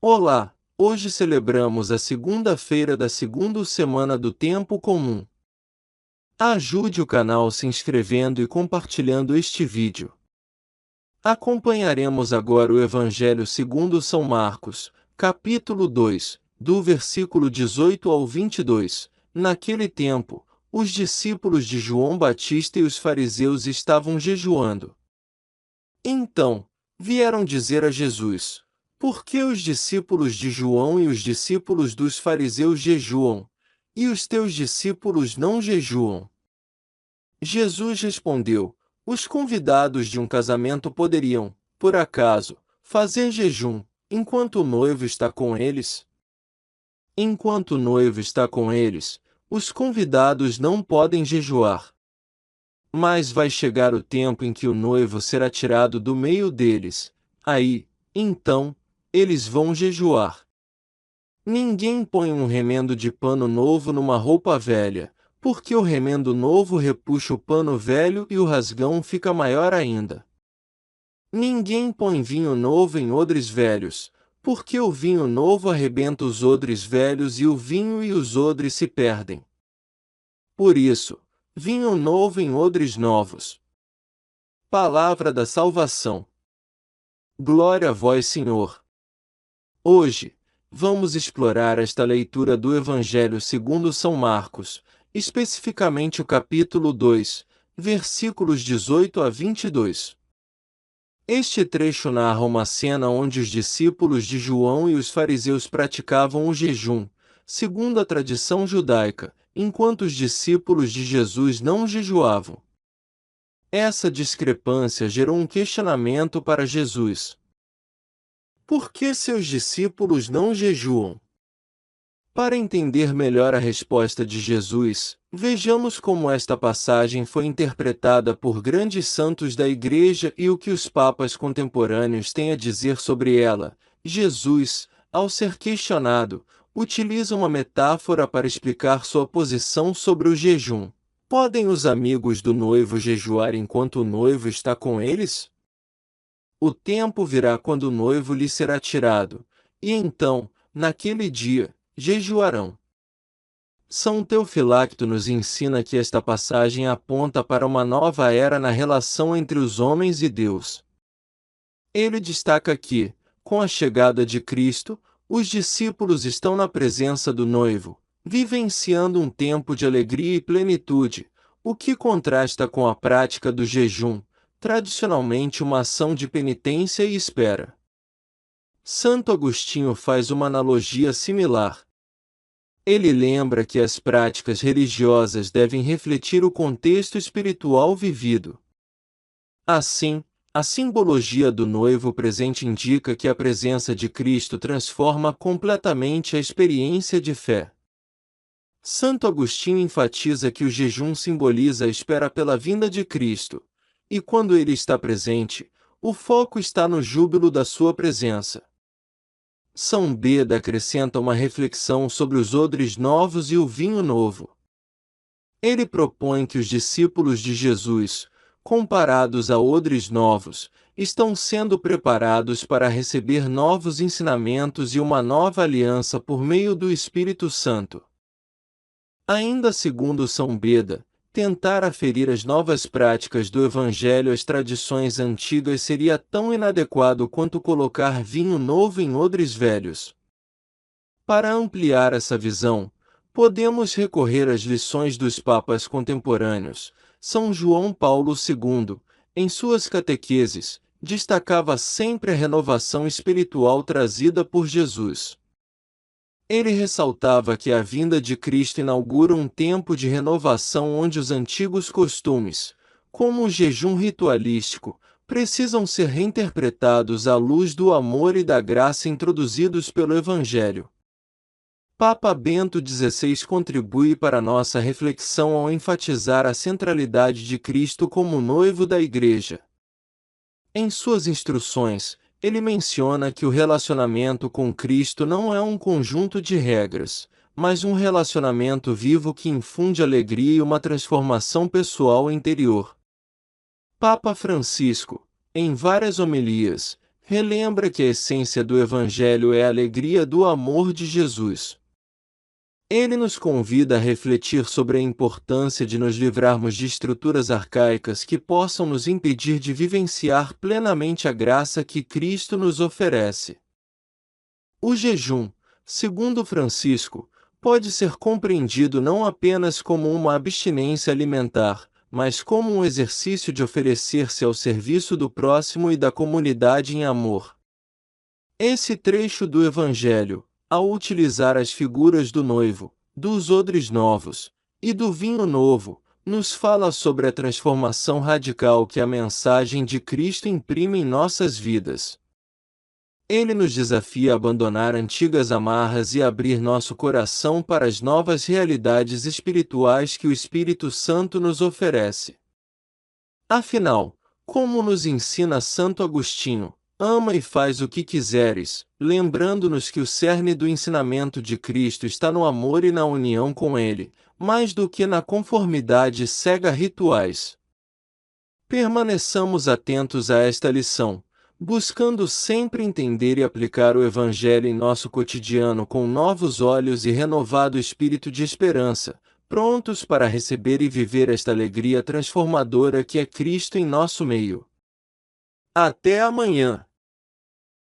Olá! Hoje celebramos a segunda-feira da segunda semana do Tempo Comum. Ajude o canal se inscrevendo e compartilhando este vídeo. Acompanharemos agora o Evangelho segundo São Marcos, capítulo 2, do versículo 18 ao 22. Naquele tempo, os discípulos de João Batista e os fariseus estavam jejuando. Então, vieram dizer a Jesus: Por que os discípulos de João e os discípulos dos fariseus jejuam, e os teus discípulos não jejuam? Jesus respondeu: Os convidados de um casamento poderiam, por acaso, fazer jejum, enquanto o noivo está com eles? Enquanto o noivo está com eles, os convidados não podem jejuar. Mas vai chegar o tempo em que o noivo será tirado do meio deles. Aí, então, eles vão jejuar. Ninguém põe um remendo de pano novo numa roupa velha, porque o remendo novo repuxa o pano velho e o rasgão fica maior ainda. Ninguém põe vinho novo em odres velhos, porque o vinho novo arrebenta os odres velhos e o vinho e os odres se perdem. Por isso, vinho novo em odres novos. Palavra da salvação. Glória a vós, Senhor. Hoje, vamos explorar esta leitura do Evangelho segundo São Marcos, especificamente o capítulo 2, versículos 18 a 22. Este trecho narra uma cena onde os discípulos de João e os fariseus praticavam o jejum, segundo a tradição judaica, enquanto os discípulos de Jesus não jejuavam. Essa discrepância gerou um questionamento para Jesus. Por que seus discípulos não jejuam? Para entender melhor a resposta de Jesus, vejamos como esta passagem foi interpretada por grandes santos da Igreja e o que os papas contemporâneos têm a dizer sobre ela. Jesus, ao ser questionado, utiliza uma metáfora para explicar sua posição sobre o jejum. Podem os amigos do noivo jejuar enquanto o noivo está com eles? O tempo virá quando o noivo lhe será tirado, e então, naquele dia, jejuarão. São Teofilacto nos ensina que esta passagem aponta para uma nova era na relação entre os homens e Deus. Ele destaca que, com a chegada de Cristo, os discípulos estão na presença do noivo, vivenciando um tempo de alegria e plenitude, o que contrasta com a prática do jejum, tradicionalmente uma ação de penitência e espera. Santo Agostinho faz uma analogia similar. Ele lembra que as práticas religiosas devem refletir o contexto espiritual vivido. Assim, a simbologia do noivo presente indica que a presença de Cristo transforma completamente a experiência de fé. Santo Agostinho enfatiza que o jejum simboliza a espera pela vinda de Cristo, e quando ele está presente, o foco está no júbilo da sua presença. São Beda acrescenta uma reflexão sobre os odres novos e o vinho novo. Ele propõe que os discípulos de Jesus, comparados a odres novos, estão sendo preparados para receber novos ensinamentos e uma nova aliança por meio do Espírito Santo. Ainda segundo São Beda, tentar aferir as novas práticas do Evangelho às tradições antigas seria tão inadequado quanto colocar vinho novo em odres velhos. Para ampliar essa visão, podemos recorrer às lições dos papas contemporâneos. São João Paulo II, em suas catequeses, destacava sempre a renovação espiritual trazida por Jesus. Ele ressaltava que a vinda de Cristo inaugura um tempo de renovação onde os antigos costumes, como o jejum ritualístico, precisam ser reinterpretados à luz do amor e da graça introduzidos pelo Evangelho. Papa Bento XVI contribui para nossa reflexão ao enfatizar a centralidade de Cristo como noivo da Igreja. Em suas instruções, ele menciona que o relacionamento com Cristo não é um conjunto de regras, mas um relacionamento vivo que infunde alegria e uma transformação pessoal interior. Papa Francisco, em várias homilias, relembra que a essência do Evangelho é a alegria do amor de Jesus. Ele nos convida a refletir sobre a importância de nos livrarmos de estruturas arcaicas que possam nos impedir de vivenciar plenamente a graça que Cristo nos oferece. O jejum, segundo Francisco, pode ser compreendido não apenas como uma abstinência alimentar, mas como um exercício de oferecer-se ao serviço do próximo e da comunidade em amor. Esse trecho do Evangelho, ao utilizar as figuras do noivo, dos odres novos e do vinho novo, nos fala sobre a transformação radical que a mensagem de Cristo imprime em nossas vidas. Ele nos desafia a abandonar antigas amarras e abrir nosso coração para as novas realidades espirituais que o Espírito Santo nos oferece. Afinal, como nos ensina Santo Agostinho, ama e faz o que quiseres, lembrando-nos que o cerne do ensinamento de Cristo está no amor e na união com Ele, mais do que na conformidade cega a rituais. Permaneçamos atentos a esta lição, buscando sempre entender e aplicar o Evangelho em nosso cotidiano com novos olhos e renovado espírito de esperança, prontos para receber e viver esta alegria transformadora que é Cristo em nosso meio. Até amanhã!